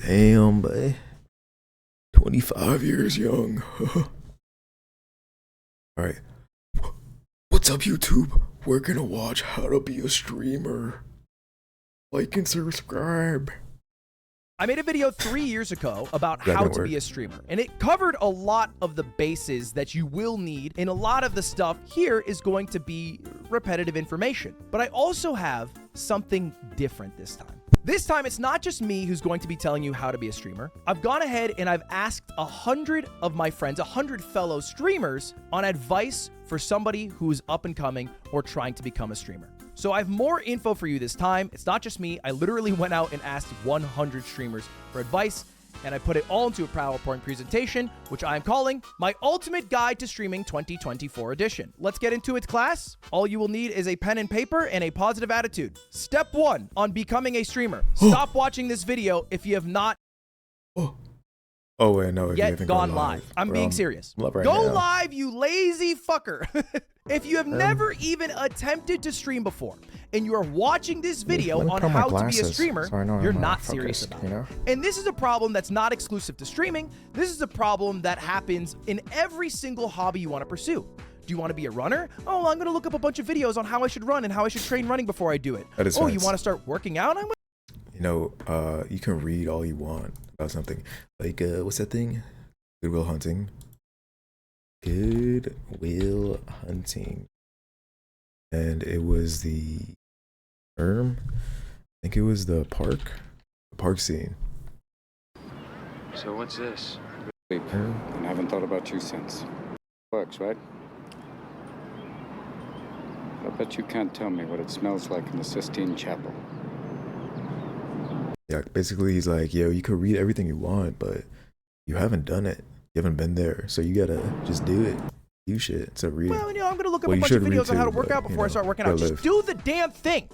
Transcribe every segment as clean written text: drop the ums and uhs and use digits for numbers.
Damn, boy. 25 years young. Alright. What's up, YouTube? We're gonna watch how to be a streamer. Like and subscribe. I made a video 3 years ago about how to be a streamer, and it covered a lot of the bases that you will need, and a lot of the stuff here is going to be repetitive information. But I also have something different this time. This time, it's not just me who's going to be telling you how to be a streamer. I've gone ahead and I've asked 100 of my friends, 100 fellow streamers, on advice for somebody who's up and coming or trying to become a streamer. So I have more info for you this time. It's not just me. I literally went out and asked 100 streamers for advice, and I put it all into a PowerPoint presentation, which I'm calling my Ultimate Guide to Streaming 2024 edition. Let's get into it, class. All you will need is a pen and paper and a positive attitude. Step 1 on becoming a streamer. Stop watching this video if you have not wait, no, yet gone live. I'm being serious. Go live, you lazy fucker. If you have never even attempted to stream before and you are watching this video on how to be a streamer, you're not serious about it. And this is a problem that's not exclusive to streaming. This is a problem that happens in every single hobby you want to pursue. Do you want to be a runner? Oh, I'm going to look up a bunch of videos on how I should run and how I should train running before I do it. Oh, you want to start working out? You can read all you want about something. Like, what's that thing? Good Will Hunting. Good Will Hunting. And it was the I think it was the park scene. So what's this? And I haven't thought about you since. Works, right? I bet you can't tell me what it smells like in the Sistine Chapel. Yeah, basically he's like, yo, you could read everything you want, but you haven't done it. You haven't been there, so you gotta just do it. You shit to read. Well, I'm gonna look up a bunch of videos on how to work out before I start working out. Just do the damn thing.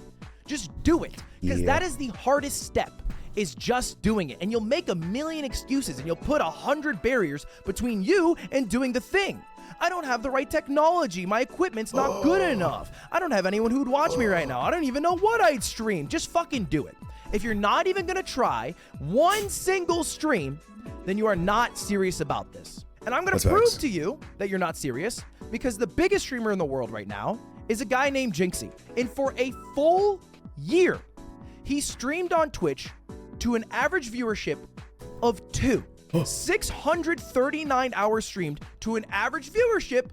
Just do it, because that is the hardest step, is just doing it. And you'll make a million excuses and you'll put 100 barriers between you and doing the thing. I don't have the right technology. My equipment's not good enough. I don't have anyone who'd watch me right now. I don't even know what I'd stream. Just fucking do it. If you're not even gonna try one single stream, then you are not serious about this. And I'm gonna prove to you that you're not serious, because the biggest streamer in the world right now is a guy named Jinxie. And for a full year, he streamed on Twitch to an average viewership of 2. 639 hours streamed to an average viewership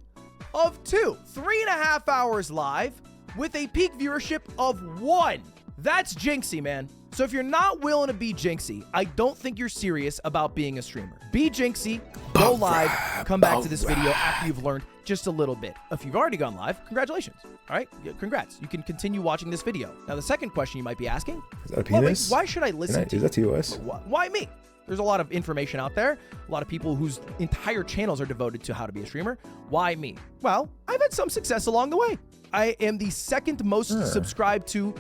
of 2. 3.5 hours live with a peak viewership of 1. That's Jinxie, man. So if you're not willing to be Jinxie, I don't think you're serious about being a streamer. Be Jinxie, go live, come back to this video after you've learned just a little bit. If you've already gone live, congratulations. All right, congrats. You can continue watching this video. Now, the second question you might be asking, is that a penis? Why should I listen to you? Is that TOS? Why me? There's a lot of information out there, a lot of people whose entire channels are devoted to how to be a streamer. Why me? Well, I've had some success along the way. I am the second most subscribed to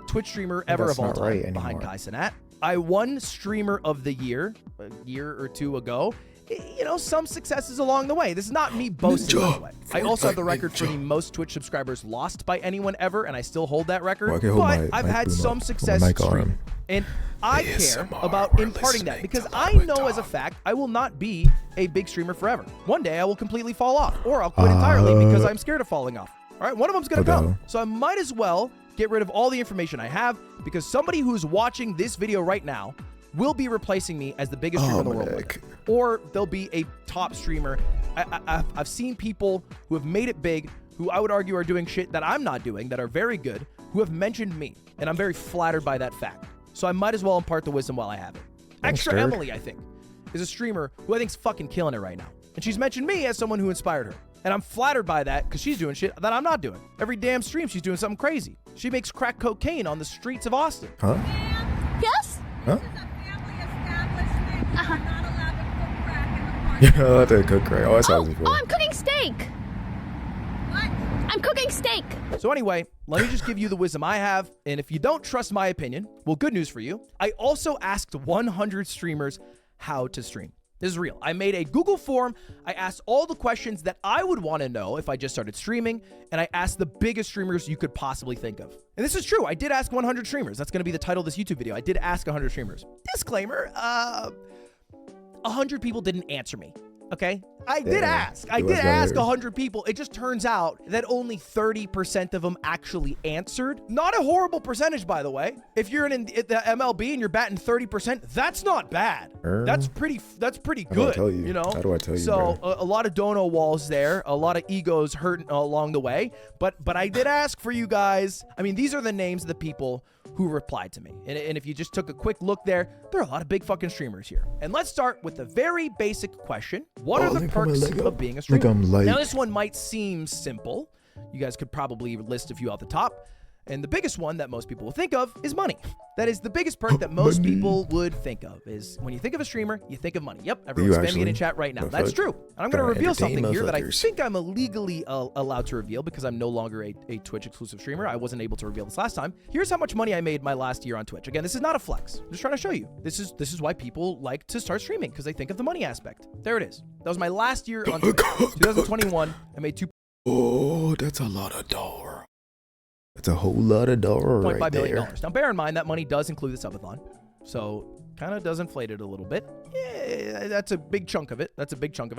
Twitch streamer ever of all time, behind Kai Cenat. I won Streamer of the Year a year or two ago. You know, some successes along the way. This is not me boasting, by the way. I also have the record for the most Twitch subscribers lost by anyone ever, and I still hold that record. But I've had some success streaming. And I care about imparting that, because I know as a fact I will not be a big streamer forever. One day I will completely fall off, or I'll quit entirely because I'm scared of falling off. All right, one of them's gonna come. So I might as well get rid of all the information I have, because somebody who's watching this video right now will be replacing me as the biggest streamer in the world. Or they'll be a top streamer. I've seen people who have made it big, who I would argue are doing shit that I'm not doing, that are very good, who have mentioned me. And I'm very flattered by that fact. So I might as well impart the wisdom while I have it. Extra Emily, I think, is a streamer who I think's fucking killing it right now. And she's mentioned me as someone who inspired her. And I'm flattered by that, because she's doing shit that I'm not doing. Every damn stream, she's doing something crazy. She makes crack cocaine on the streets of Austin. Huh? Yes? Huh? You're not allowed to cook crack. Oh, that's how Oh, I'm cooking steak. What? I'm cooking steak. So anyway, let me just give you the wisdom I have. And if you don't trust my opinion, well, good news for you. I also asked 100 streamers how to stream. This is real. I made a Google form. I asked all the questions that I would want to know if I just started streaming, and I asked the biggest streamers you could possibly think of. And this is true. I did ask 100 streamers. That's going to be the title of this YouTube video. I did ask 100 streamers. Disclaimer, 100 people didn't answer me. Okay, I did ask 100 people. It just turns out that only 30% of them actually answered. Not a horrible percentage, by the way. If you're in the MLB and you're batting 30%, that's not bad. That's pretty good. You know? How do I tell you? So a lot of dono walls there, a lot of egos hurt along the way. But I did ask for you guys. I mean, these are the names of the people who replied to me. And if you just took a quick look there are a lot of big fucking streamers here. And let's start with the very basic question. What are the perks of being a streamer? Now, this one might seem simple. You guys could probably list a few off the top. And the biggest one that most people will think of is money. That is the biggest perk that most people would think of is when you think of a streamer, you think of money. Yep, everyone's spamming it in chat right now. That's true. And I'm going to reveal something here that I think I'm illegally allowed to reveal because I'm no longer a Twitch exclusive streamer. I wasn't able to reveal this last time. Here's how much money I made my last year on Twitch. Again, this is not a flex. I'm just trying to show you. This is why people like to start streaming because they think of the money aspect. There it is. That was my last year on Twitch. 2021, I made Oh, that's a lot of dollars. It's a whole lot of dollars right $2.5 million. there. Now, bear in mind that money does include the subathon, so kind of does inflate it a little bit. Yeah, that's a big chunk of it. I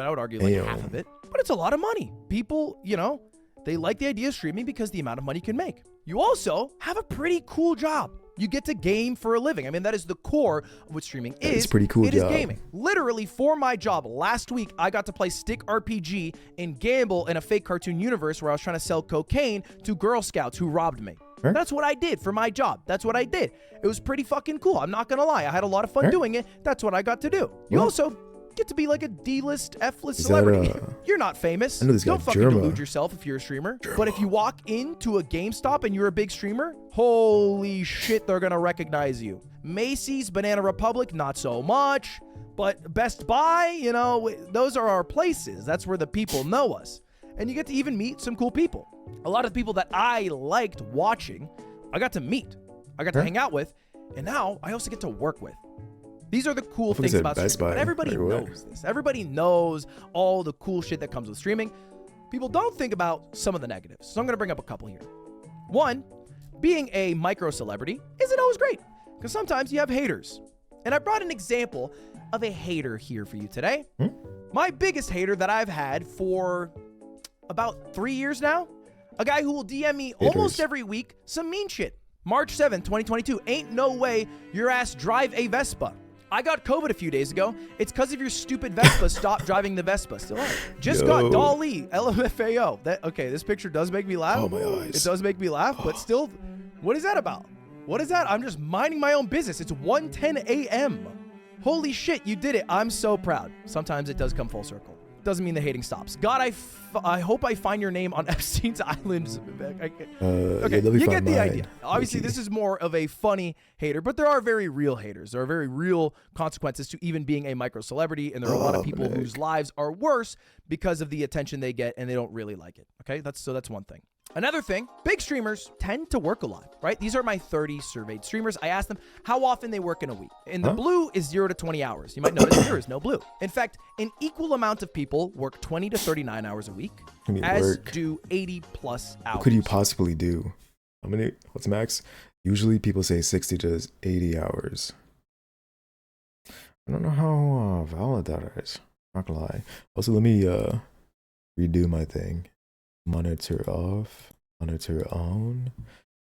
would argue like half of it, but it's a lot of money. People, you know, they like the idea of streaming because the amount of money you can make. You also have a pretty cool job. You get to game for a living. I mean, that is the core of what streaming is. It's pretty cool. It is gaming. Literally, for my job last week, I got to play Stick RPG and gamble in a fake cartoon universe where I was trying to sell cocaine to Girl Scouts who robbed me. That's what I did for my job. That's what I did. It was pretty fucking cool. I'm not gonna lie. I had a lot of fun doing it. That's what I got to do. You also get to be like a D-list, F-list celebrity. You're not famous. Don't fucking delude yourself if you're a streamer. But if you walk into a GameStop and you're a big streamer, holy shit, they're gonna recognize you. Macy's, Banana Republic, not so much. But Best Buy, you know, those are our places. That's where the people know us. And you get to even meet some cool people. A lot of people that I liked watching, I got to meet. I got to hang out with. And now I also get to work with. These are the cool things about streaming. But everybody knows this. Everybody knows all the cool shit that comes with streaming. People don't think about some of the negatives. So I'm going to bring up a couple here. One, being a micro celebrity isn't always great because sometimes you have haters. And I brought an example of a hater here for you today. My biggest hater that I've had for about 3 years now, a guy who will DM me almost every week some mean shit. March 7th, 2022. Ain't no way your ass drive a Vespa. I got COVID a few days ago. It's because of your stupid Vespa. Stop driving the Vespa. Still just got Dolly, LMFAO. Okay, this picture does make me laugh. Oh, my eyes. It does make me laugh, but still, what is that about? What is that? I'm just minding my own business. It's 1:10 a.m. Holy shit, you did it. I'm so proud. Sometimes it does come full circle. Doesn't mean the hating stops. God, I hope I find your name on Epstein's Island. Okay, you get the idea. Obviously, this is more of a funny hater, but there are very real haters. There are very real consequences to even being a micro celebrity, and there are a lot of people whose lives are worse because of the attention they get, and they don't really like it. Okay, that's one thing. Another thing, big streamers tend to work a lot, right? These are my 30 surveyed streamers. I asked them how often they work in a week. And the blue is 0 to 20 hours. You might notice there is no blue. In fact, an equal amount of people work 20 to 39 hours a week, do 80 plus hours. What could you possibly do? How many? What's max? Usually people say 60 to 80 hours. I don't know how valid that is. Not gonna lie. Also, let me redo my thing. Monitor off, monitor on.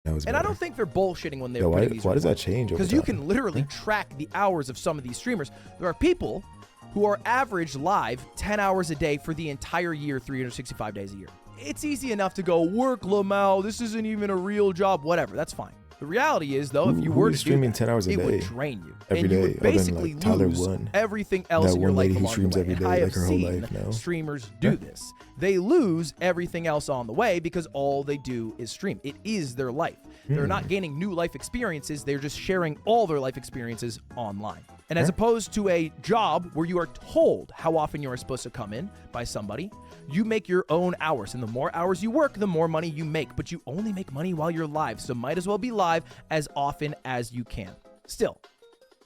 And I don't think they're bullshitting when they're putting these. Why does that change? Because you can literally track the hours of some of these streamers. There are people who are average live 10 hours a day for the entire year, 365 days a year. It's easy enough to go, work, Lamau, this isn't even a real job, whatever, that's fine. The reality is, though, if you were to streaming 10 hours a day, it would drain you. Every day, you would basically lose everything else in your life along the way. And I have seen streamers do this. They lose everything else on the way because all they do is stream. It is their life. They're not gaining new life experiences. They're just sharing all their life experiences online. And as opposed to a job where you are told how often you are supposed to come in by somebody, you make your own hours. And the more hours you work, the more money you make. But you only make money while you're live. So might as well be live as often as you can. Still,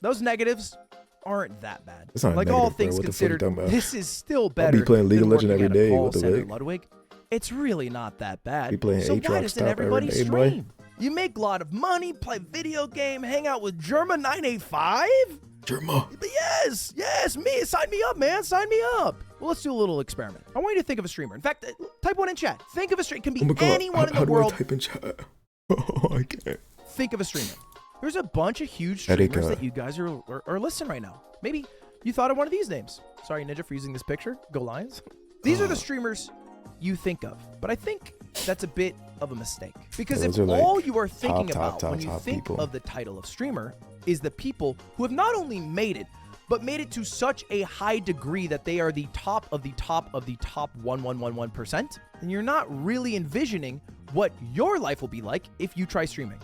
those negatives, aren't that bad. It's not Like negative, all bro. things What the fuck you considered, talking about? this is still I'll better be playing League than of Legends working every at a day. call What the center, heck? Ludwig. It's really not that bad. Be playing So why Aatrox doesn't top everybody every day, boy. stream? You make a lot of money, play video game, hang out with Germa985? Germa. Yes, me. Sign me up, man. Sign me up. Well, let's do a little experiment. I want you to think of a streamer. In fact, type one in chat. Think of a streamer. It can be Oh my God. anyone in How the do world. I type in chat? Oh, I can't. Think of a streamer. There's a bunch of huge streamers Erika. that you guys are listening right now. Maybe you thought of one of these names. Sorry, Ninja, for using this picture. Go Lions. These are the streamers you think of. But I think that's a bit of a mistake. Because Those if are like all you are thinking top about when you think people. of the title of streamer is the people who have not only made it, but made it to such a high degree that they are the top of the top of the top 1,111%, then you're not really envisioning what your life will be like if you try streaming.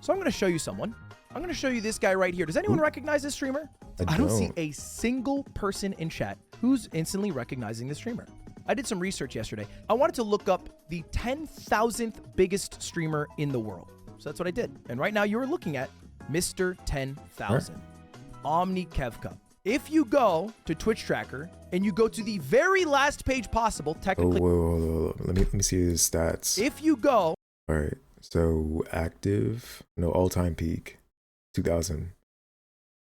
So I'm going to show you someone. I'm going to show you this guy right here. Does anyone recognize this streamer? I don't see a single person in chat who's instantly recognizing this streamer. I did some research yesterday. I wanted to look up the 10,000th biggest streamer in the world. So that's what I did. And right now you are looking at Mr. 10,000, Omni Kevka. If you go to Twitch Tracker and you go to the very last page possible, Oh, technically, whoa. Let me see his stats. if you go, All right. So active, no, all-time peak, 2,000.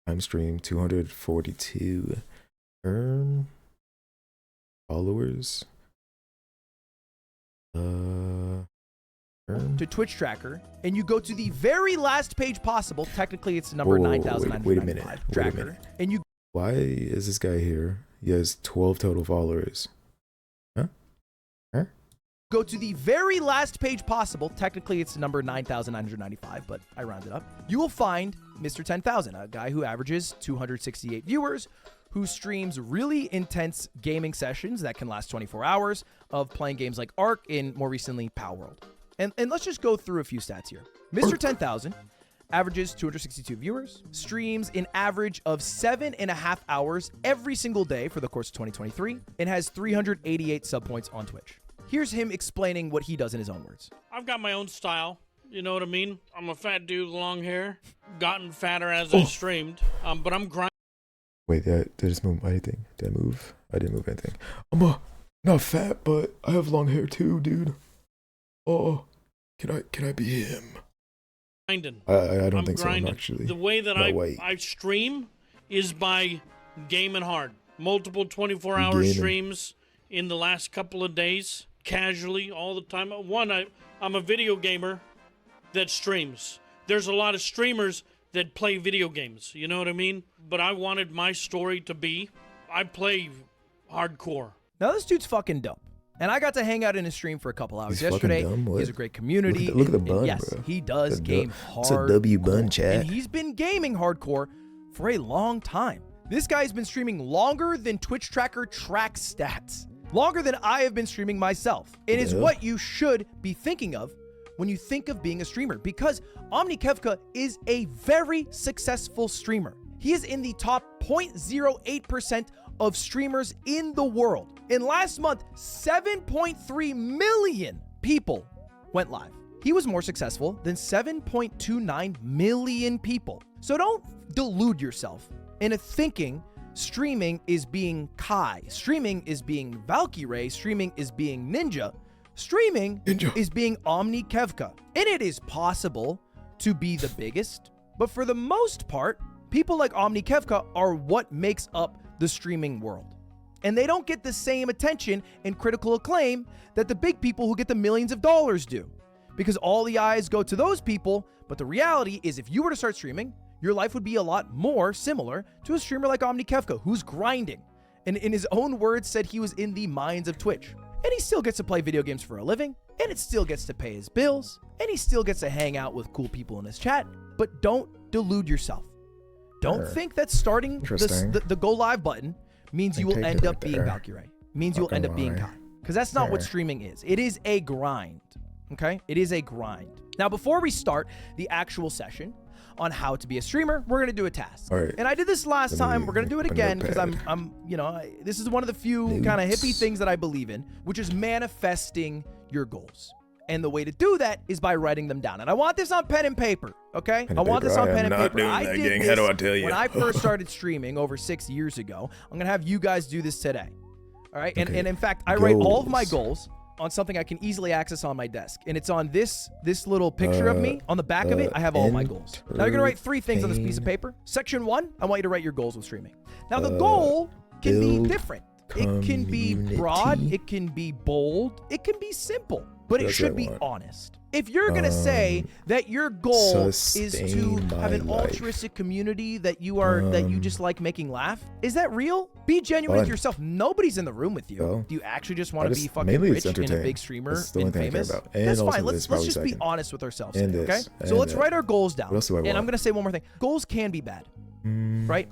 Time stream, 242. Followers. to Twitch Tracker and you go to the very last page possible, technically it's number Whoa, 9,995 wait a minute, wait a Tracker, minute. and you Why is this guy here? He has 12 total followers. go to the very last page possible, technically it's number 9,995, but I rounded up. You will find Mr. 10,000, a guy who averages 268 viewers, who streams really intense gaming sessions that can last 24 hours of playing games like Ark and more recently Pow World. And let's just go through a few stats here. Mr. 10,000 averages 262 viewers, streams an average of 7.5 hours every single day for the course of 2023, and has 388 sub points on Twitch. Here's him explaining what he does in his own words. I've got my own style. You know what I mean? I'm a fat dude with long hair. Gotten fatter as I streamed. But I'm grinding. Wait, did I just move anything? Did I move? I didn't move anything. I'm not fat, but I have long hair too, dude. Oh, can I be him? I don't think so, actually. The way that No, wait. I stream is by gaming hard. Multiple 24-hour Gaming. streams in the last couple of days. Casually, all the time. One, I'm a video gamer that streams. There's a lot of streamers that play video games. You know what I mean? But I wanted my story to be, I play hardcore. Now this dude's fucking dope. And I got to hang out in his stream for a couple hours He's yesterday. fucking dumb, He what? has a great community. Look at the and bun, yes, bro. he does The game it's a hard. W bun, chat. And he's been gaming hardcore for a long time. This guy's been streaming longer than Twitch Tracker tracks stats. Longer than I have been streaming myself. It is Yeah. what you should be thinking of when you think of being a streamer, because Omni Kevka is a very successful streamer. He is in the top 0.08% of streamers in the world. In last month, 7.3 million people went live. He was more successful than 7.29 million people. So don't delude yourself into thinking streaming is being Kai, streaming is being Valkyrie, streaming is being Ninja. Streaming is being Omni Kevka. And it is possible to be the biggest, but for the most part, people like Omni Kevka are what makes up the streaming world. And they don't get the same attention and critical acclaim that the big people who get the millions of dollars do. Because all the eyes go to those people, but the reality is if you were to start streaming, your life would be a lot more similar to a streamer like Omni Kevka, who's grinding. And in his own words said he was in the mines of Twitch. And he still gets to play video games for a living, and it still gets to pay his bills, and he still gets to hang out with cool people in his chat. But don't delude yourself. Don't think that starting the go live button means you will end up being Valkyrie. Means you'll end up being Kai. Because that's not what streaming is. It is a grind. Okay? It is a grind. Now, before we start the actual session on how to be a streamer, we're going to do a task. All right. And I did this last time. We're going to do it again because this is one of the few kind of hippie things that I believe in, which is manifesting your goals. And the way to do that is by writing them down. And I want this on pen and paper, okay? I want this on pen and paper. I did this How do I tell you? when I first started streaming over 6 years ago. I'm gonna have you guys do this today, all right? And in fact, I write all of my goals on something I can easily access on my desk. And it's on this little picture of me. On the back of it, I have all my goals. Now you're gonna write 3 things on this piece of paper. Section 1, I want you to write your goals with streaming. Now the goal can be different. It can be broad, it can be bold, it can be simple, but it should be honest. If you're gonna say that your goal is to have an altruistic community that you just like making laugh, is that real? Be genuine with yourself. Nobody's in the room with you. Well, Do you actually just want to be fucking rich and a big streamer and famous? That's fine. Let's just be honest with ourselves. Okay? So let's write our goals down. And I'm gonna say one more thing. Goals can be bad, right?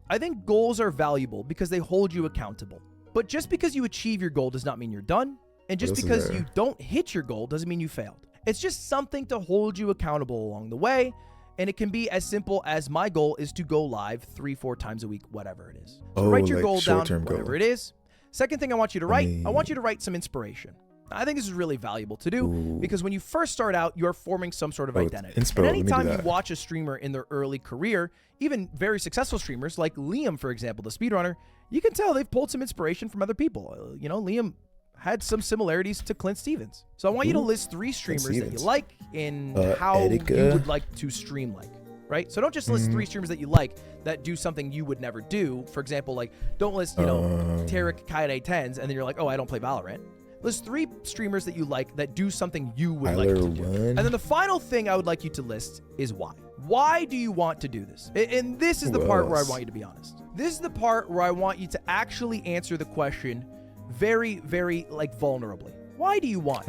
I think goals are valuable because they hold you accountable. But just because you achieve your goal does not mean you're done. And just because you don't hit your goal doesn't mean you failed. It's just something to hold you accountable along the way. And it can be as simple as my goal is to go live 3-4 times a week, whatever it is. So write your goal down, whatever it is. Second thing I want you to write, I want you to write some inspiration. I think this is really valuable to do because when you first start out, you're forming some sort of identity. And anytime you watch a streamer in their early career, even very successful streamers like Liam, for example, the speedrunner, you can tell they've pulled some inspiration from other people. You know, Liam had some similarities to Clint Stevens. So I want you to list 3 streamers that you like and how you would like to stream like, right? So don't just list 3 streamers that you like that do something you would never do. For example, like don't list, you know, Tarek Kaide 10s and then you're like, oh, I don't play Valorant. List 3 streamers that you like that do something you would like to do. And then the final thing I would like you to list is why. Why do you want to do this? And this is the part where I want you to be honest. This is the part where I want you to actually answer the question very, very like vulnerably. Why do you want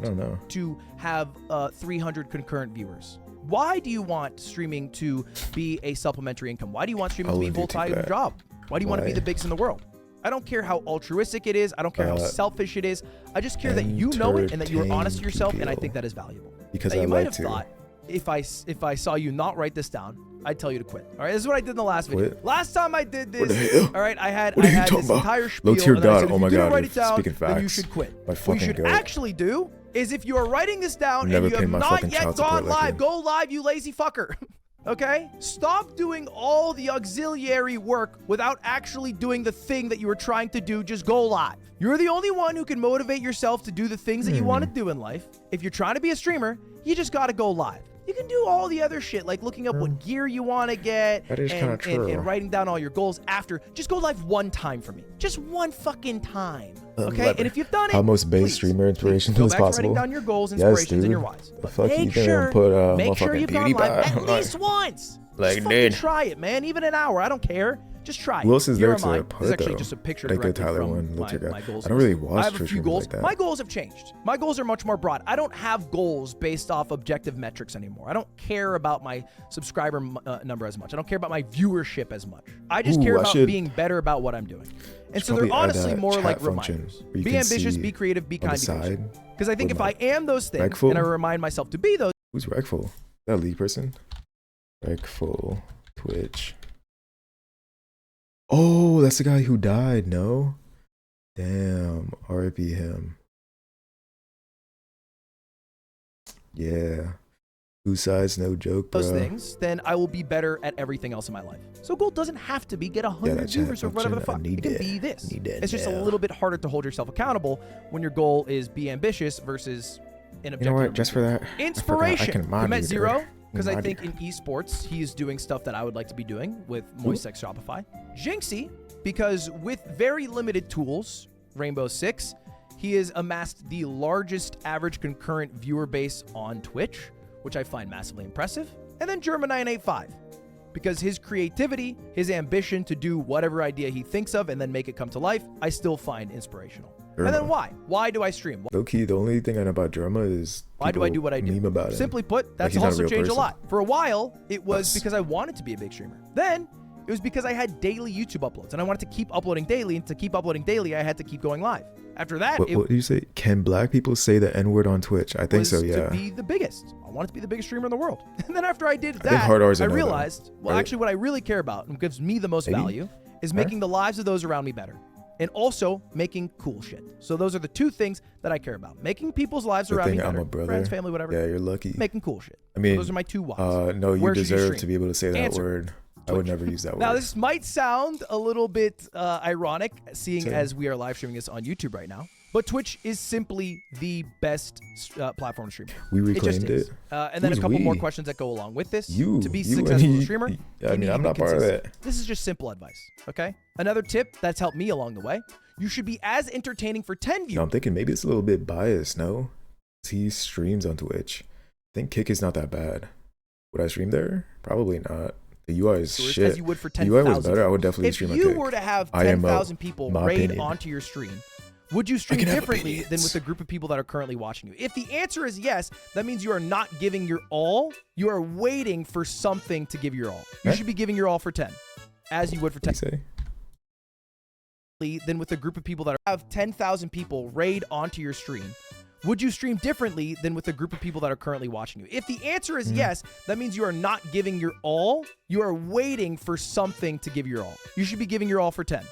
to have 300 concurrent viewers? Why do you want streaming to be a supplementary income? Why do you want streaming to be a full-time job? Why do you want to be the biggest in the world? I don't care how altruistic it is. I don't care how selfish it is. I just care that you know it and that you are honest to yourself, and I think that is valuable. Because now, you might have thought, if I saw you not write this down, I'd tell you to quit. All right, this is what I did in the last video. Last time I did this, all right, I had this entire spiel. Low tier and then I God, said, oh my if you didn't God, write it down, speaking facts. then you should quit. What you should actually do is if you are writing this down and you have not yet gone live, go live, you lazy fucker. Okay? Stop doing all the auxiliary work without actually doing the thing that you were trying to do. Just go live. You're the only one who can motivate yourself to do the things that you want to do in life. If you're trying to be a streamer, you just got to go live. You can do all the other shit, like looking up what gear you want to get and writing down all your goals after. Just go live one time for me. Just one fucking time. Okay? And if you've done it, how most base streamer inspiration go is back possible. To writing down your goals, inspirations, and your whys. Make sure you've gone live at least once. Just fucking try it, man. Even an hour. I don't care. Just try it. Who else is there to put This is actually just a picture like directly Tyler from one, my goals. I don't really watch I have a few goals. like that. My goals have changed. My goals are much more broad. I don't have goals based off objective metrics anymore. I don't care about my subscriber number as much. I don't care about my viewership as much. I just care about being better about what I'm doing. And so they're honestly more like reminders. Be ambitious, be creative, be kind, be patient. Because I think if I am those things and I remind myself to be those. Who's Regful? Is that a league person? Regful, Twitch. Oh, that's the guy who died, no? Damn, RIP him. Yeah. Two sides, no joke, bro. Those things, then I will be better at everything else in my life. So goal doesn't have to be get 100 viewers or whatever the fuck. It can be this. It's just a little bit harder to hold yourself accountable when your goal is be ambitious versus an objective. You know what? Just for that, inspiration. I met Zero. Because I think in esports, he is doing stuff that I would like to be doing with Moisex Shopify. Jinxie, because with very limited tools, Rainbow Six, he has amassed the largest average concurrent viewer base on Twitch, which I find massively impressive. And then Germa985, because his creativity, his ambition to do whatever idea he thinks of and then make it come to life, I still find inspirational. And then why? Why do I stream? Low-key, the only thing I know about Germa is why do I do what I do? Meme about it. Simply put, that's also changed a lot. For a while, it was because I wanted to be a big streamer. Then, it was because I had daily YouTube uploads, and I wanted to keep uploading daily, and to keep uploading daily, I had to keep going live. After that, what did you say? Can black people say the N-word on Twitch? I think so, yeah. To be the biggest. I wanted to be the biggest streamer in the world. And then after I did that, I realized, actually what I really care about and gives me the most value is making the lives of those around me better. and also making cool shit. So those are the two things that I care about. Making people's lives Good around me thing I'm better. a brother. Friends, family, whatever. Yeah, you're lucky. Making cool shit. I mean, So those are my two whys. no, you Where should deserve stream? to be able to say that Answer. word. I would never use that word. Now, this might sound a little bit ironic, seeing Same. as we are live streaming this on YouTube right now, but Twitch is simply the best platform to stream. We reclaimed just is. it. And then a Who's couple more we? questions that go along with this. You. To be You successful and as a streamer, I you mean, need I'm to not be part of consistent. that. This is just simple advice, okay? Another tip that's helped me along the way, you should be as entertaining for 10 views. No, I'm thinking maybe it's a little bit biased, no? He streams on Twitch. I think Kick is not that bad. Would I stream there? Probably not. The UI is shit. As you would for The UI was 10,000. better. I would definitely If stream on you Kick. were to have I am 10,000 people my raid opinion. onto your stream, would you stream can have differently than opinions. with the group of people that are currently watching you? If the answer is yes, that means you are not giving your all. You are waiting for something to give your all. You Huh? should be giving your all for 10, as you would for 10. What do you say? Than with a group of people that have 10,000 people raid onto your stream. Would you stream differently than with a group of people that are currently watching you? If the answer is yes, that means you are not giving your all. You are waiting for something to give your all. You should be giving your all for 10,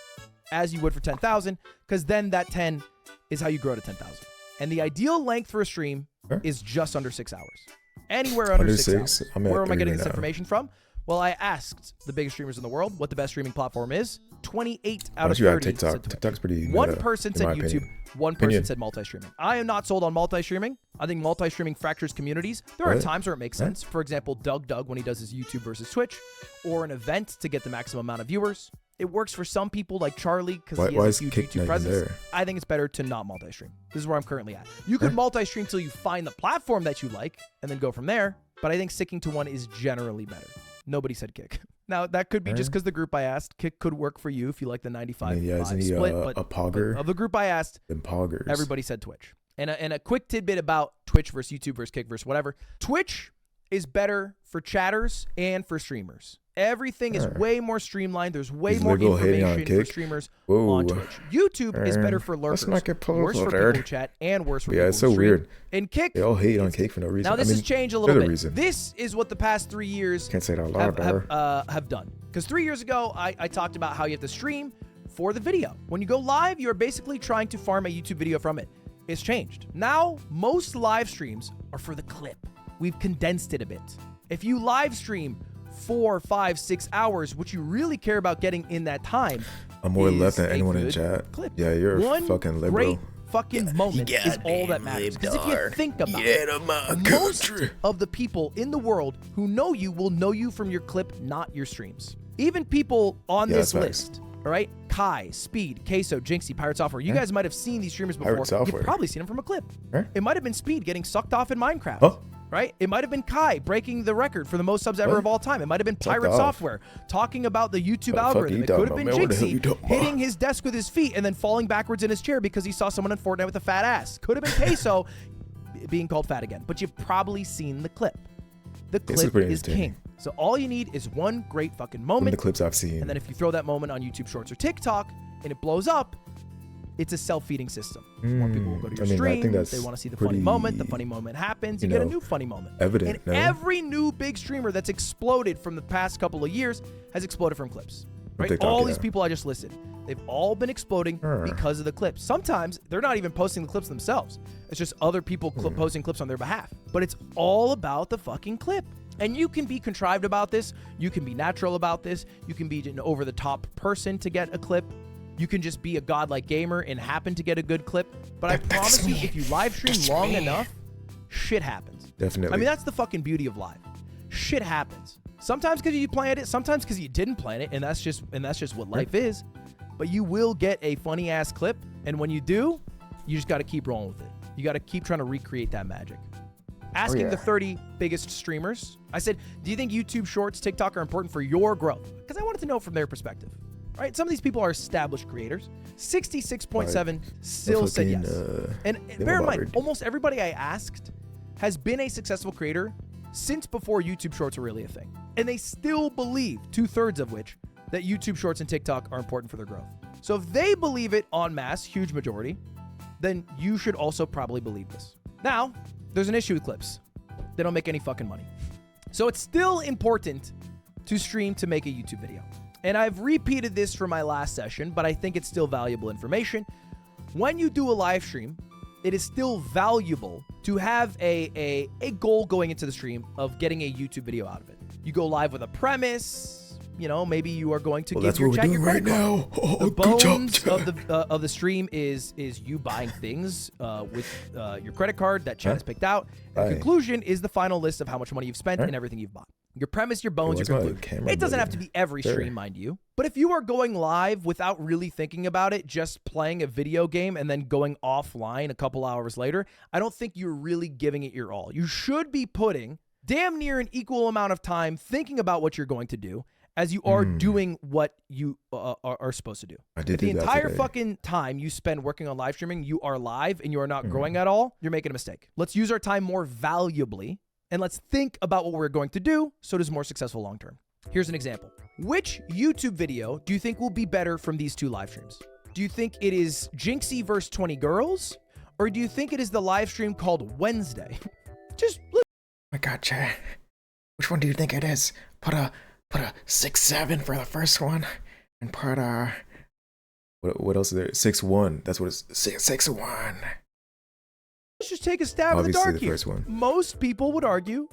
as you would for 10,000, because then that 10 is how you grow to 10,000. And the ideal length for a stream Huh? is just under 6 hours. Anywhere under 6 hours. I'm at Where am I 3 getting right this now. information from? Well, I asked the biggest streamers in the world what the best streaming platform is. 28 Why out don't of you have 30 TikTok? said Twitch. TikTok's pretty One meta, person in said my YouTube. opinion. One person Opinion. said multi-streaming. I am not sold on multi-streaming. I think multi-streaming fractures communities. There are What? times where it makes sense. For example, Doug when he does his YouTube versus Twitch, or an event to get the maximum amount of viewers. It works for some people like Charlie because he Why has is a huge Kick YouTube not even presence. there? I think it's better to not multi-stream. This is where I'm currently at. You could multi-stream till you find the platform that you like and then go from there. But I think sticking to one is generally better. Nobody said Kick. Now, that could be just because the group I asked. Kick could work for you if you like the 95 Yeah, isn't he split. a But pogger? of the group I asked, Then poggers. everybody said Twitch. And a quick tidbit about Twitch versus YouTube versus Kick versus whatever. Twitch is better for chatters and for streamers. Everything is way more streamlined. There's way He's more liberal hating on information for Kick. streamers Whoa. on Twitch. YouTube is better for Let's lurkers. not get political Worse for there. people who chat and worse for Yeah, people it's who so stream. weird. And Kick, They all hate on Cake for no reason. now this I mean, has changed a they're little the bit. reason. This is what the past 3 years Can't say it out loud, have done. Because 3 years ago, I talked about how you have to stream for the video. When you go live, you're basically trying to farm a YouTube video from it. It's changed. Now, most live streams are for the clip. We've condensed it a bit. If you live stream 4, 5, 6 hours, what you really care about getting in that time I'm more is left than a anyone in good chat. clip. Yeah, you're One a fucking liberal. great fucking moment is all that matters. Because if you think about it, most of the people in the world who know you will know you from your clip, not your streams. Even people on Yeah, this that's list, all right? Kai, Speed, Queso, Jinxie, Pirate Software. You guys might have seen these streamers before. Pirate Software. You've probably seen them from a clip. Huh? It might have been Speed getting sucked off in Minecraft. Huh? Right? It might have been Kai breaking the record for the most subs ever What? of all time. It might have been Sucked Pirate off. Software talking about the YouTube What the fuck are algorithm. you It talking could have been about, man? What the hell you Jinxie talking about? hitting his desk with his feet and then falling backwards in his chair because he saw someone in Fortnite with a fat ass. Could have been Queso being called fat again. But you've probably seen the clip. The This is clip pretty is king. entertaining. So all you need is one great fucking From moment. the clips I've seen. And then if you throw that moment on YouTube Shorts or TikTok and it blows up, it's a self-feeding system. More people will go to your I mean, I stream. think that's They want to see the funny pretty, moment. The funny moment happens. You you get a know, new funny moment. evident, And no? every new big streamer that's exploded from the past couple of years has exploded from clips. Right? TikTok, All yeah. these people I just listed, they've all been exploding because of the clips. Sometimes they're not even posting the clips themselves. It's just other people posting clips on their behalf. But it's all about the fucking clip. And you can be contrived about this. You can be natural about this. You can be an over-the-top person to get a clip. You can just be a godlike gamer and happen to get a good clip. But I promise you, if you live stream long enough, shit happens. Definitely. I mean, that's the fucking beauty of live. Shit happens. Sometimes because you planned it, sometimes because you didn't plan it, and that's just what life is. But you will get a funny ass clip, and when you do, you just got to keep rolling with it. You got to keep trying to recreate that magic. Asking the 30 biggest streamers, I said, do you think YouTube Shorts, TikTok are important for your growth? Because I wanted to know from their perspective. Right? Some of these people are established creators. 66.7 still said yes. And bear in mind, almost everybody I asked has been a successful creator since before YouTube Shorts were really a thing. And they still believe, 2/3 of which, that YouTube Shorts and TikTok are important for their growth. So if they believe it en masse, huge majority, then you should also probably believe this. Now, there's an issue with clips. They don't make any fucking money. So it's still important to stream to make a YouTube video. and I've repeated this from my last session, but I think it's still valuable information. When you do a live stream, it is still valuable to have a goal going into the stream of getting a YouTube video out of it. You go live with a premise. You know, maybe you are going to give your chat your credit card. The bones of the stream is you buying things with your credit card that chat has picked out. The conclusion is the final list of how much money you've spent and everything you've bought. Your premise, your bones, your conclusion. It doesn't have to be every stream, mind you. But if you are going live without really thinking about it, just playing a video game and then going offline a couple hours later, I don't think you're really giving it your all. You should be putting damn near an equal amount of time thinking about what you're going to do as you are doing what you are supposed to do. If the entire fucking time you spend working on live streaming, you are live and you are not growing at all, you're making a mistake. Let's use our time more valuably and let's think about what we're going to do so it is more successful long term. Here's an example. Which YouTube video do you think will be better from these two live streams? Do you think it is Jinxie vs 20 girls? Or do you think it is the live stream called Wednesday? Just look. I gotcha. Which one do you think it is? Put a 6-7 for the first one, and put what else is there? 6-1. That's what it's 6-1. Let's just take a stab in the dark here. First one. Most people would argue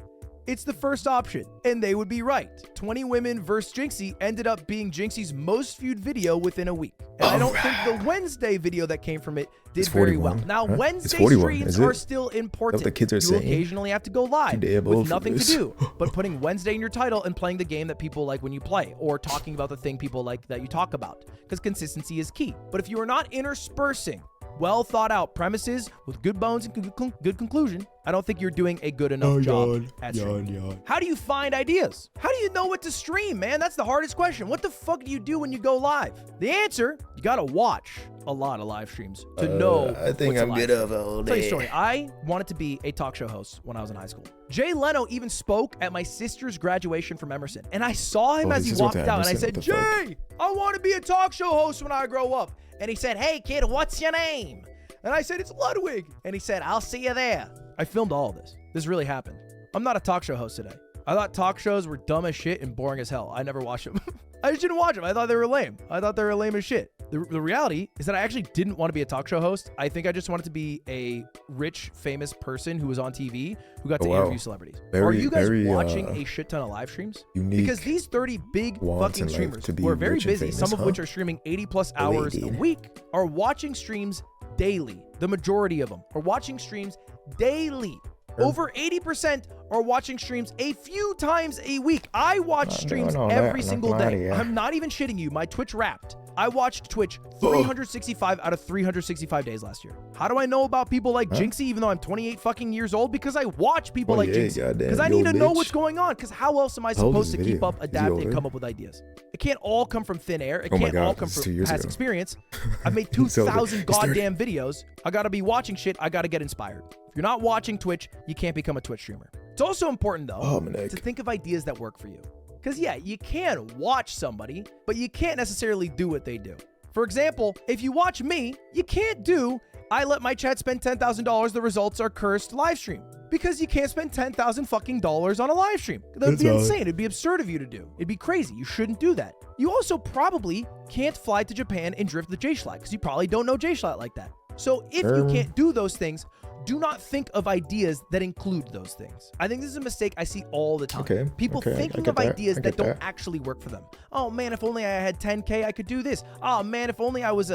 it's the first option, and they would be right. 20 Women vs. Jinxie ended up being Jinxie's most viewed video within a week. And I don't think the Wednesday video that came from it did very well. Now, Wednesday streams are still important. The kids are you occasionally have to go live with nothing to do but putting Wednesday in your title and playing the game that people like when you play, or talking about the thing people like that you talk about, because consistency is key. But if you are not interspersing well thought out premises with good bones and good conclusion, I don't think you're doing a good enough job at streaming. How do you find ideas? How do you know what to stream, man? That's the hardest question. What the fuck do you do when you go live? The answer, you gotta watch a lot of live streams to know. I think I'm good of all day. Tell you a story. I wanted to be a talk show host when I was in high school. Jay Leno even spoke at my sister's graduation from Emerson, and I saw him as he walked out, and I said, Jay, I want to be a talk show host when I grow up. And he said, hey kid, what's your name? And I said, it's Ludwig. And he said, I'll see you there. I filmed all of this. This really happened. I'm not a talk show host today. I thought talk shows were dumb as shit and boring as hell. I never watched them. I just didn't watch them. I thought they were lame. I thought they were lame as shit. The reality is that I actually didn't want to be a talk show host. I think I just wanted to be a rich, famous person who was on TV who got to interview celebrities. Are you guys watching a shit ton of live streams? Because these 30 big fucking streamers who are very busy, some of which are streaming 80 plus hours a week, are watching streams daily. The majority of them are watching streams daily. Over 80% are watching streams a few times a week. I watch streams every single day. I'm not even shitting you. My Twitch Wrapped. I watched Twitch 365 out of 365 days last year. How do I know about people like Jinxie even though I'm 28 fucking years old? Because I watch people like Jinxie. Because I need to know what's going on. Because how else am I supposed to keep up, adapt, and come up with ideas? It can't all come from thin air. It can't all come from past experience. I've made 2,000 goddamn videos. I gotta be watching shit. I gotta get inspired. If you're not watching Twitch, you can't become a Twitch streamer. It's also important though to think of ideas that work for you. Because yeah, you can watch somebody, but you can't necessarily do what they do. For example, if you watch me, you can't do, I let my chat spend $10,000, the results are cursed live stream. Because you can't spend $10,000 fucking dollars on a live stream. That would be insane. It'd be absurd of you to do. It'd be crazy. You shouldn't do that. You also probably can't fly to Japan and drift the J-Schlatt because you probably don't know J-Schlatt like that. So if you can't do those things, do not think of ideas that include those things. I think this is a mistake I see all the time. People thinking of ideas that don't actually work for them. Oh man, if only I had 10K, I could do this. Oh man, if only I was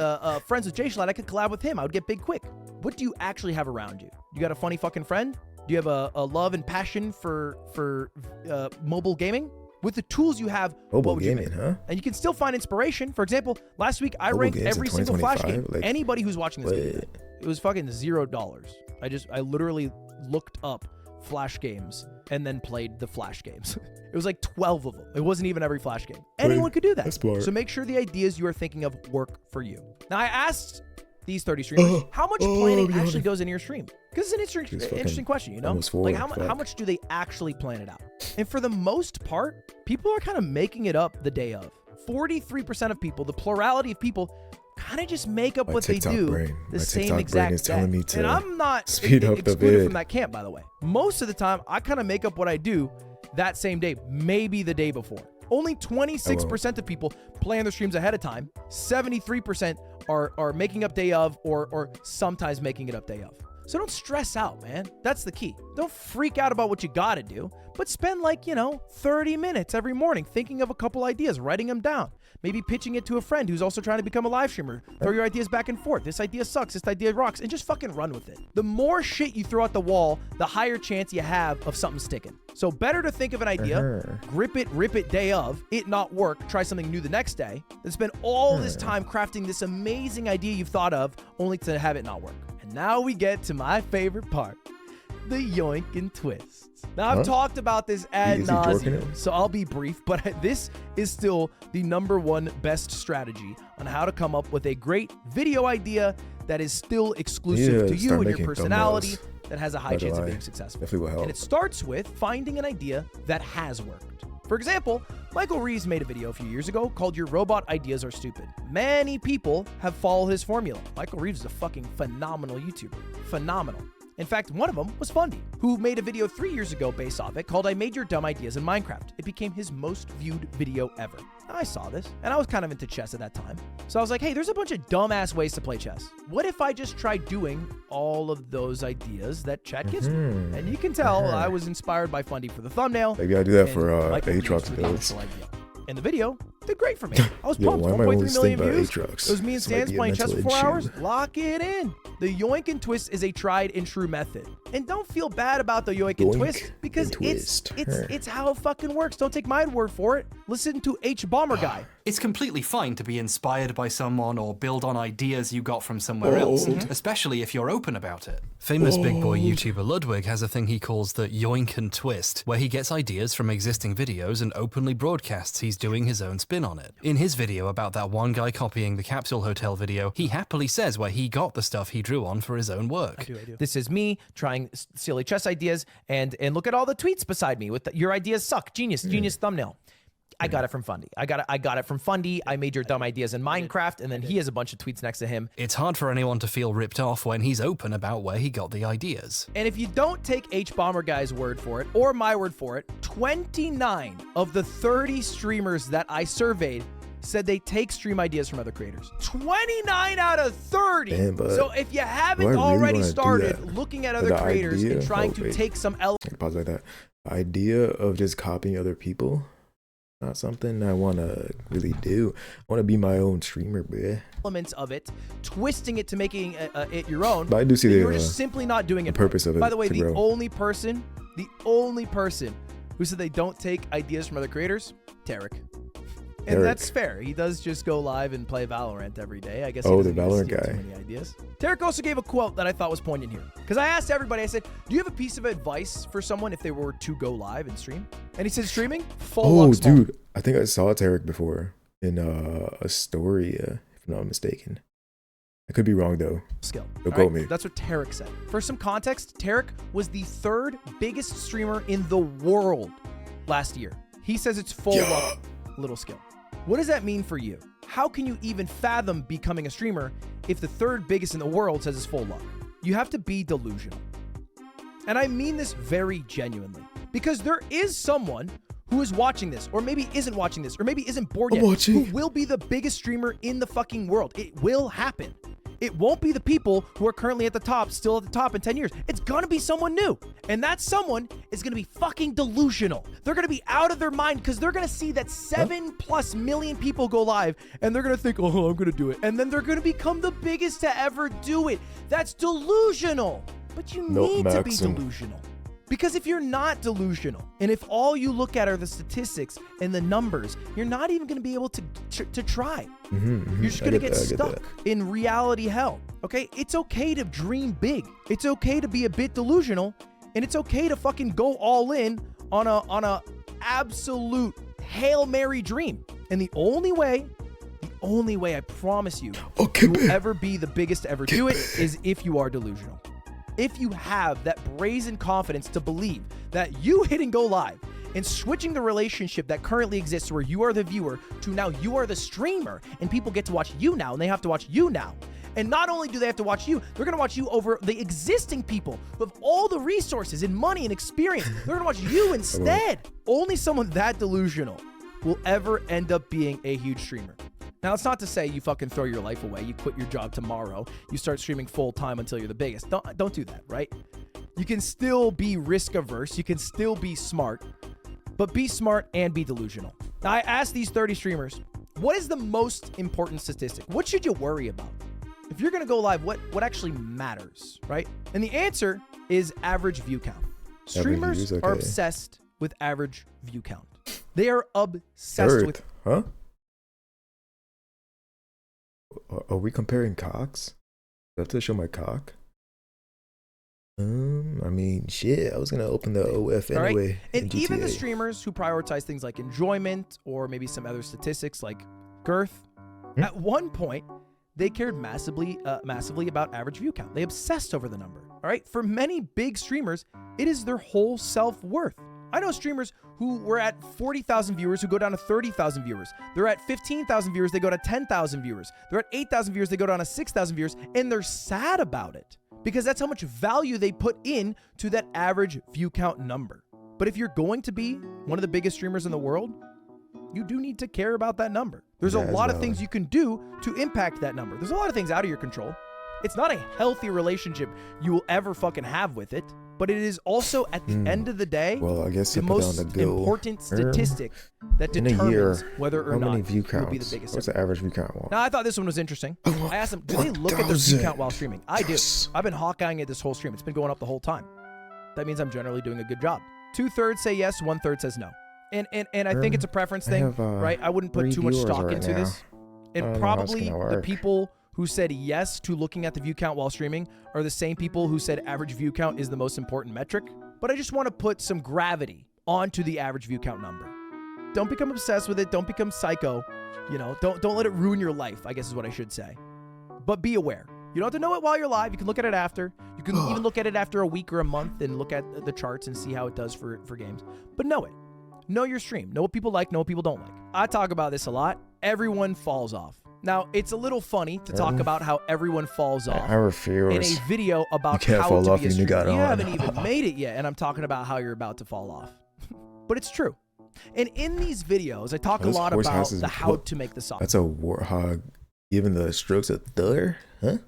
friends with J-Schlatt, I could collab with him. I would get big quick. What do you actually have around you? You got a funny fucking friend? Do you have a love and passion for mobile gaming? With the tools you have, mobile what would gaming, you make? huh? And you can still find inspiration. For example, last week I ranked every single Flash game. Like, anybody who's watching this video, it was fucking $0. I literally looked up Flash games and then played the Flash games. It was like 12 of them. It wasn't even every Flash game. Anyone could do that. So make sure the ideas you are thinking of work for you. Now I asked these 30 streamers, how much planning actually goes into your stream? Because it's an interesting question, you know? Like how much do they actually plan it out? And for the most part, people are kind of making it up the day of. 43% of people, the plurality of people, kind of just make up what they do the same exact day. And I'm not excluded from that camp, by the way. Most of the time, I kind of make up what I do that same day, maybe the day before. Only 26% of people plan their streams ahead of time. 73% are making up day of or sometimes making it up day of. So don't stress out, man. That's the key. Don't freak out about what you gotta do, but spend 30 minutes every morning thinking of a couple ideas, writing them down. Maybe pitching it to a friend who's also trying to become a live streamer. Throw your ideas back and forth. This idea sucks. This idea rocks. And just fucking run with it. The more shit you throw at the wall, the higher chance you have of something sticking. So better to think of an idea, rip it day of, it not work, try something new the next day, than spend all this time crafting this amazing idea you've thought of only to have it not work. And now we get to my favorite part, the yoink and twists. Now, I've talked about this ad nauseum, so I'll be brief, but this is still the #1 best strategy on how to come up with a great video idea that is still exclusive to you and your personality, that has a high chance of being successful. Definitely will help. And it starts with finding an idea that has worked. For example, Michael Reeves made a video a few years ago called Your Robot Ideas Are Stupid. Many people have followed his formula. Michael Reeves is a fucking phenomenal YouTuber. Phenomenal. In fact, one of them was Fundy, who made a video 3 years ago based off it called I Made Your Dumb Ideas in Minecraft. It became his most viewed video ever. I saw this, and I was kind of into chess at that time. So I was like, hey, there's a bunch of dumbass ways to play chess. What if I just tried doing all of those ideas that chat gives me? And you can tell I was inspired by Fundy for the thumbnail. Maybe I do that for Aatrox builds. And the video did great for me. I was pumped. 1.3 million views. It was me and Stans playing chess for 4 hours. Lock it in. The yoink and twist is a tried and true method. And don't feel bad about the yoink and twist because it's how it fucking works. Don't take my word for it. Listen to H Bomber Guy. It's completely fine to be inspired by someone or build on ideas you got from somewhere else, especially if you're open about it. Famous big boy YouTuber Ludwig has a thing he calls the yoink and twist, where he gets ideas from existing videos and openly broadcasts he's doing his own spin on it. In his video about that one guy copying the Capsule Hotel video, he happily says where he got the stuff he drew on for his own work. I do. This is me trying silly chess ideas, and look at all the tweets beside me with your ideas suck. Genius thumbnail. I got it from Fundy. I got it from Fundy. I made your dumb ideas in Minecraft, and then he has a bunch of tweets next to him. It's hard for anyone to feel ripped off when he's open about where he got the ideas. And if you don't take H Bomber Guy's word for it, or my word for it, 29 of the 30 streamers that I surveyed said they take stream ideas from other creators. 29 out of 30. Damn, so if you haven't already started looking at other creators and trying to take some pause like that. Idea of just copying other people, not something I want to really do. I want to be my own streamer, bruh. Elements of it, twisting it to making it your own. But I do see you're just simply not doing it. The purpose of it. By the way, the only person who said they don't take ideas from other creators, Tarek. And that's fair. He does just go live and play Valorant every day. I guess he doesn't the Valorant guy. Too many ideas. Tarek also gave a quote that I thought was poignant here. Because I asked everybody, I said, do you have a piece of advice for someone if they were to go live and stream? And he said, streaming? Full dude. I think I saw Tarek before in a story, if I'm not mistaken. I could be wrong, though. Skill. Don't quote me. That's what Tarek said. For some context, Tarek was the 3rd biggest streamer in the world last year. He says it's full luck, little skill. What does that mean for you? How can you even fathom becoming a streamer if the 3rd biggest in the world says it's full luck? You have to be delusional. And I mean this very genuinely. Because there is someone who is watching this, or maybe isn't watching this, or maybe isn't bored yet, who will be the biggest streamer in the fucking world. It will happen. It won't be the people who are currently at the top, still at the top in 10 years. It's gonna be someone new. And that someone is gonna be fucking delusional. They're gonna be out of their mind because they're gonna see that 7+ million people go live and they're gonna think, oh, I'm gonna do it. And then they're gonna become the biggest to ever do it. That's delusional. But you need to be delusional. Because if you're not delusional, and if all you look at are the statistics and the numbers, you're not even going to be able to try. You're just going to get stuck in reality hell. Okay? It's okay to dream big. It's okay to be a bit delusional, and it's okay to fucking go all in on a absolute Hail Mary dream. And the only way I promise you will ever be the biggest to ever do it is if you are delusional. If you have that brazen confidence to believe that you hitting go live and switching the relationship that currently exists where you are the viewer to now you are the streamer and people get to watch you now and they have to watch you now. And not only do they have to watch you, they're going to watch you over the existing people who have all the resources and money and experience. They're going to watch you instead. Only someone that delusional will ever end up being a huge streamer. Now, it's not to say you fucking throw your life away, you quit your job tomorrow, you start streaming full time until you're the biggest. Don't do that, right? You can still be risk averse, you can still be smart, but be smart and be delusional. Now, I asked these 30 streamers, what is the most important statistic? What should you worry about? If you're gonna go live, what actually matters, right? And the answer is average view count. Streamers are obsessed with average view count. They are obsessed with... Huh? Are we comparing cocks? Do I have to show my cock? I mean, shit, I was gonna open the OF anyway. Right? And even the streamers who prioritize things like enjoyment or maybe some other statistics like girth, at one point, they cared massively about average view count. They obsessed over the number, all right? For many big streamers, it is their whole self-worth. I know streamers who were at 40,000 viewers who go down to 30,000 viewers. They're at 15,000 viewers, they go to 10,000 viewers. They're at 8,000 viewers, they go down to 6,000 viewers, and they're sad about it because that's how much value they put in to that average view count number. But if you're going to be one of the biggest streamers in the world, you do need to care about that number. There's a lot of things you can do to impact that number. There's a lot of things out of your control. It's not a healthy relationship you will ever fucking have with it, but it is also at the end of the day, well, I guess the most important statistic that determines whether or not you'll be the biggest. What's the average view count? Now, I thought this one was interesting. I asked them, do they look at their view count while streaming? I do. I've been Hawkeyeing it this whole stream. It's been going up the whole time. That means I'm generally doing a good job. 2/3 say yes, 1/3 says no. And I think it's a preference thing, right? I wouldn't put too much stock into this. And probably the people who said yes to looking at the view count while streaming are the same people who said average view count is the most important metric. But I just want to put some gravity onto the average view count number. Don't become obsessed with it. Don't become psycho. You know, don't let it ruin your life, I guess is what I should say. But be aware. You don't have to know it while you're live. You can look at it after. You can even look at it after a week or a month and look at the charts and see how it does for games. But know it. Know your stream. Know what people like, know what people don't like. I talk about this a lot. Everyone falls off. Now, it's a little funny to talk about how everyone falls off. I refuse. In a video about you can't how fall to off be a when you streamer. got You on. haven't even made it yet, and I'm talking about how you're about to fall off. But it's true. And in these videos, I talk a lot about the how to make the sausage. That's a warthog. Even the strokes of third? Huh?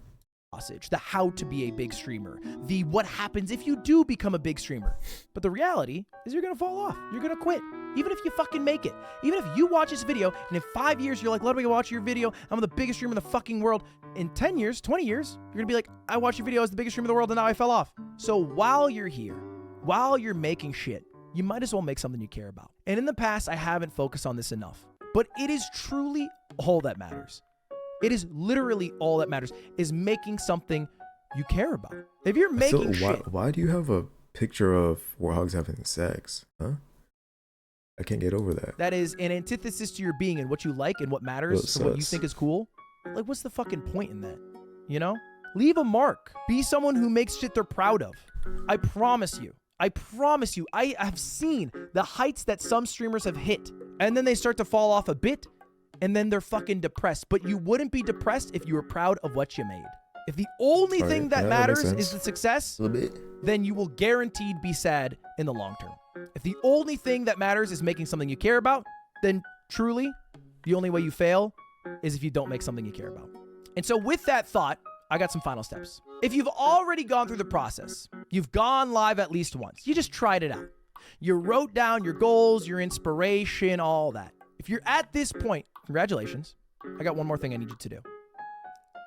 The how to be a big streamer, the what happens if you do become a big streamer. But the reality is you're gonna fall off. You're gonna quit. Even if you fucking make it. Even if you watch this video and in 5 years you're like, Ludwig, I watch your video, I'm the biggest streamer in the fucking world. In 10 years, 20 years, you're gonna be like, I watched your video, I was the biggest streamer in the world and now I fell off. So while you're here, while you're making shit, you might as well make something you care about. And in the past, I haven't focused on this enough. But it is truly all that matters. It is literally all that matters, is making something you care about. If you're making shit... Why do you have a picture of warthogs having sex? Huh? I can't get over that. That is an antithesis to your being and what you like and what matters and what you think is cool. Like, what's the fucking point in that? You know? Leave a mark. Be someone who makes shit they're proud of. I promise you. I have seen the heights that some streamers have hit. And then they start to fall off a bit. And then they're fucking depressed. But you wouldn't be depressed if you were proud of what you made. If the only thing that matters is the success, then you will guaranteed be sad in the long term. If the only thing that matters is making something you care about, then truly, the only way you fail is if you don't make something you care about. And so with that thought, I got some final steps. If you've already gone through the process, you've gone live at least once, you just tried it out. You wrote down your goals, your inspiration, all that. If you're at this point, congratulations. I got one more thing I need you to do.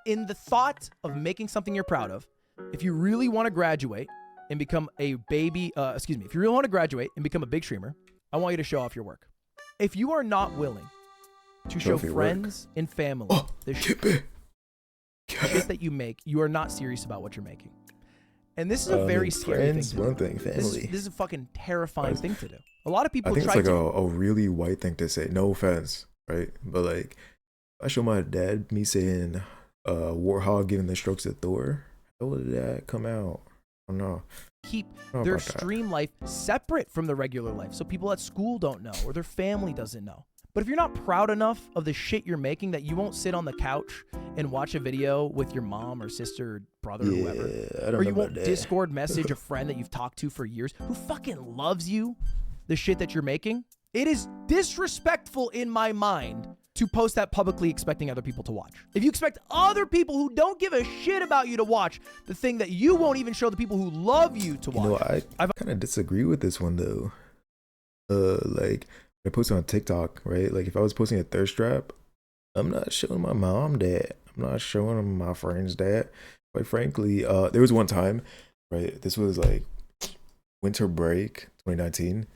In the thought of making something you're proud of, if you really want to graduate and become a if you really want to graduate and become a big streamer, I want you to show off your work. If you are not willing to show friends and family the shit that you make, you are not serious about what you're making. And this is a very scary thing to do. One thing, family. This is a fucking terrifying thing to do. A lot of people I think it's like a really white thing to say. No offense, right? But like, I show my dad me saying warthog giving the strokes at Thor. How would that come out? I don't know. Keep their stream life separate from the regular life so people at school don't know or their family doesn't know. But if you're not proud enough of the shit you're making that you won't sit on the couch and watch a video with your mom or sister or brother or whoever, or you won't Discord message a friend that you've talked to for years who fucking loves you, the shit that you're making, It is disrespectful in my mind to post that publicly expecting other people to watch. If you expect other people who don't give a shit about you to watch the thing that you won't even show the people who love you to watch. You know, I kind of disagree with this one though. Like I posted on TikTok, right? Like if I was posting a thirst trap, I'm not showing my mom that. I'm not showing my friends that. Quite frankly, there was one time, right? This was like winter break 2019,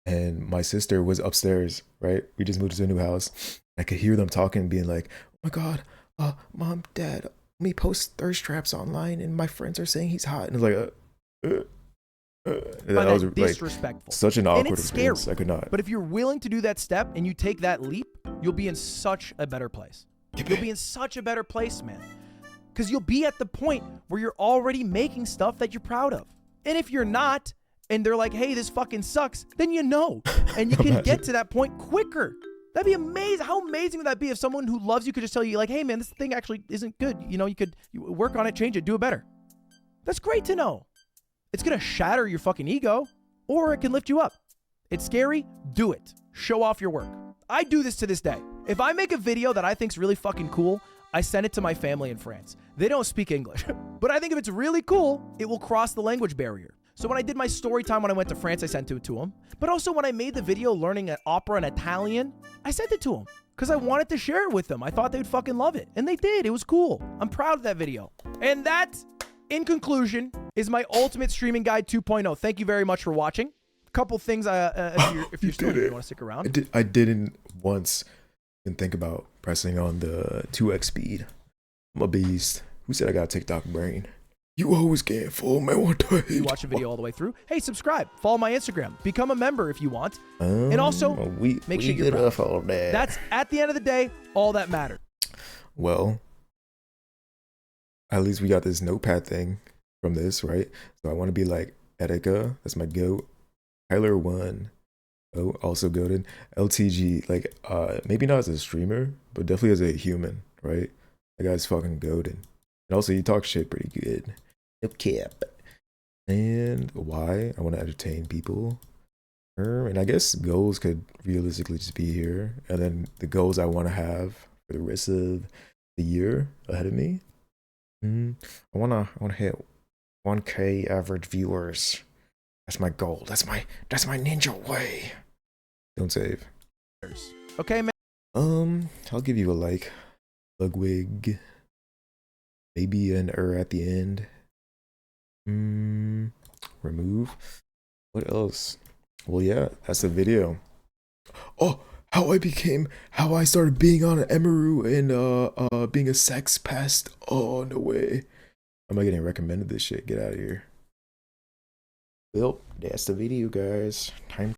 and my sister was upstairs, right? We just moved to a new house. I could hear them talking, being like, oh my God, mom, dad, let me post thirst traps online and my friends are saying he's hot. And it was like, that was disrespectful. Like such an awkward scary. experience. I could not. But if you're willing to do that step and you take that leap, you'll be in such a better place. You'll be in such a better place, man. Because you'll be at the point where you're already making stuff that you're proud of. And if you're not, and they're like, hey, this fucking sucks, then you know. And you can get to that point quicker. That'd be amazing. How amazing would that be if someone who loves you could just tell you, like, hey, man, this thing actually isn't good. You know, you could work on it, change it, do it better. That's great to know. It's going to shatter your fucking ego, or it can lift you up. It's scary. Do it. Show off your work. I do this to this day. If I make a video that I think's really fucking cool, I send it to my family in France. They don't speak English, but I think if it's really cool, it will cross the language barrier. So when I did my story time when I went to France, I sent it to them. But also when I made the video learning an opera in Italian, I sent it to them because I wanted to share it with them. I thought they would fucking love it. And they did. It was cool. I'm proud of that video. And that, in conclusion, is my ultimate streaming guide 2.0. Thank you very much for watching. A couple things if you're still here, you want to stick around. I didn't once even think about pressing on the 2x speed. I'm a beast. Who said I got a TikTok brain? You always get full, man. What the hell? You watch the video all the way through. Hey, subscribe. Follow my Instagram. Become a member if you want. And also, make sure you're proud. All that. That's, at the end of the day, all that matters. Well, at least we got this notepad thing from this, right? So I want to be like Etika. That's my goat. Tyler 1. Oh, also goated. LTG. Like, maybe not as a streamer, but definitely as a human, right? That guy's fucking goated. And also, he talks shit pretty good. Yep, cap. And why? I want to entertain people. And I guess goals could realistically just be here. And then the goals I want to have for the rest of the year ahead of me. I wanna hit 1K average viewers. That's my goal. That's my ninja way. Don't save. Okay, man. I'll give you a like. Ludwig. Maybe an at the end. Remove. What else? Well, yeah, that's the video. Oh, how I started being on an Emeru and being a sex pest. Oh, no way. I'm not getting recommended this shit. Get out of here. Well, that's the video, guys. Time